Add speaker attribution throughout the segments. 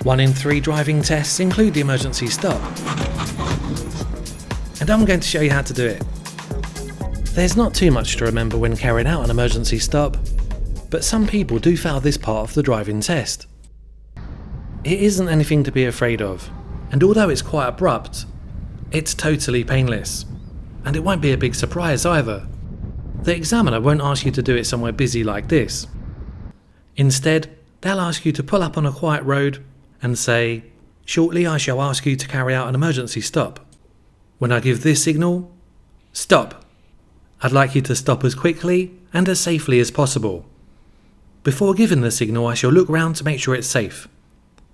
Speaker 1: 1 in 3 driving tests include the emergency stop. And I'm going to show you how to do it. There's not too much to remember when carrying out an emergency stop, but some people do fail this part of the driving test. It isn't anything to be afraid of, and although it's quite abrupt, it's totally painless. And it won't be a big surprise either. The examiner won't ask you to do it somewhere busy like this. Instead, they'll ask you to pull up on a quiet road and say, "Shortly I shall ask you to carry out an emergency stop. When I give this signal, stop. I'd like you to stop as quickly and as safely as possible. Before giving the signal I shall look round to make sure it's safe.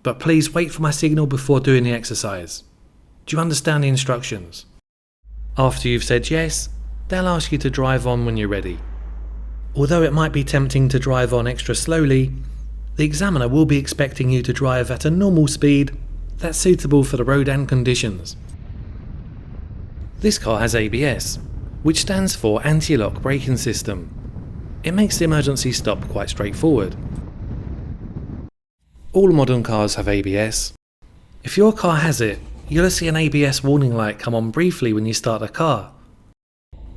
Speaker 1: But please wait for my signal before doing the exercise. Do you understand the instructions?" After you've said yes, they'll ask you to drive on when you're ready. Although it might be tempting to drive on extra slowly, the examiner will be expecting you to drive at a normal speed that's suitable for the road and conditions. This car has ABS, which stands for anti-lock braking system. It makes the emergency stop quite straightforward. All modern cars have ABS. If your car has it, you'll see an ABS warning light come on briefly when you start the car.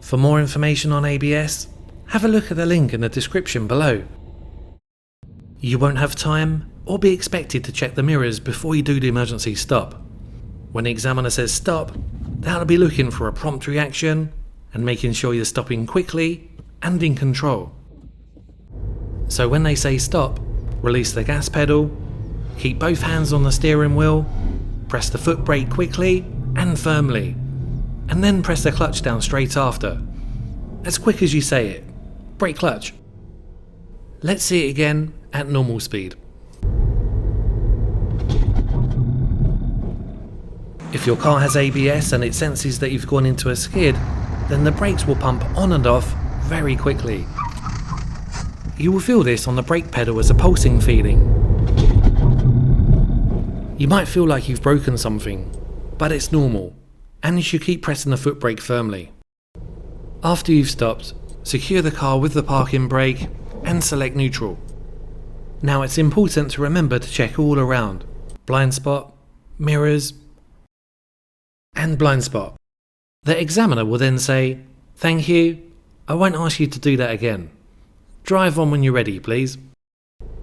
Speaker 1: For more information on ABS, have a look at the link in the description below. You won't have time or be expected to check the mirrors before you do the emergency stop. When the examiner says stop, they'll be looking for a prompt reaction and making sure you're stopping quickly and in control. So when they say stop, release the gas pedal, keep both hands on the steering wheel, press the foot brake quickly and firmly, and then press the clutch down straight after. As quick as you say it. Brake clutch. Let's see it again at normal speed. If your car has ABS and it senses that you've gone into a skid, then the brakes will pump on and off very quickly. You will feel this on the brake pedal as a pulsing feeling. You might feel like you've broken something, but it's normal, and you should keep pressing the foot brake firmly. After you've stopped, secure the car with the parking brake and select neutral. Now it's important to remember to check all around: blind spot, mirrors, and blind spot. The examiner will then say, "Thank you, I won't ask you to do that again. Drive on when you're ready, please."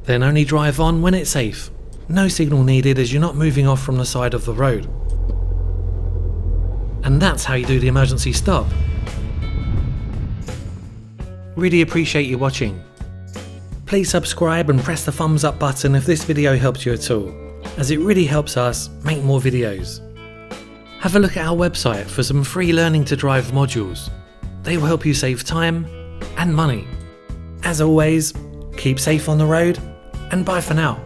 Speaker 1: Then only drive on when it's safe. No signal needed as you're not moving off from the side of the road. And that's how you do the emergency stop. Really appreciate you watching. Please subscribe and press the thumbs up button if this video helped you at all, as it really helps us make more videos. Have a look at our website for some free learning to drive modules. They will help you save time and money. As always, keep safe on the road, and bye for now.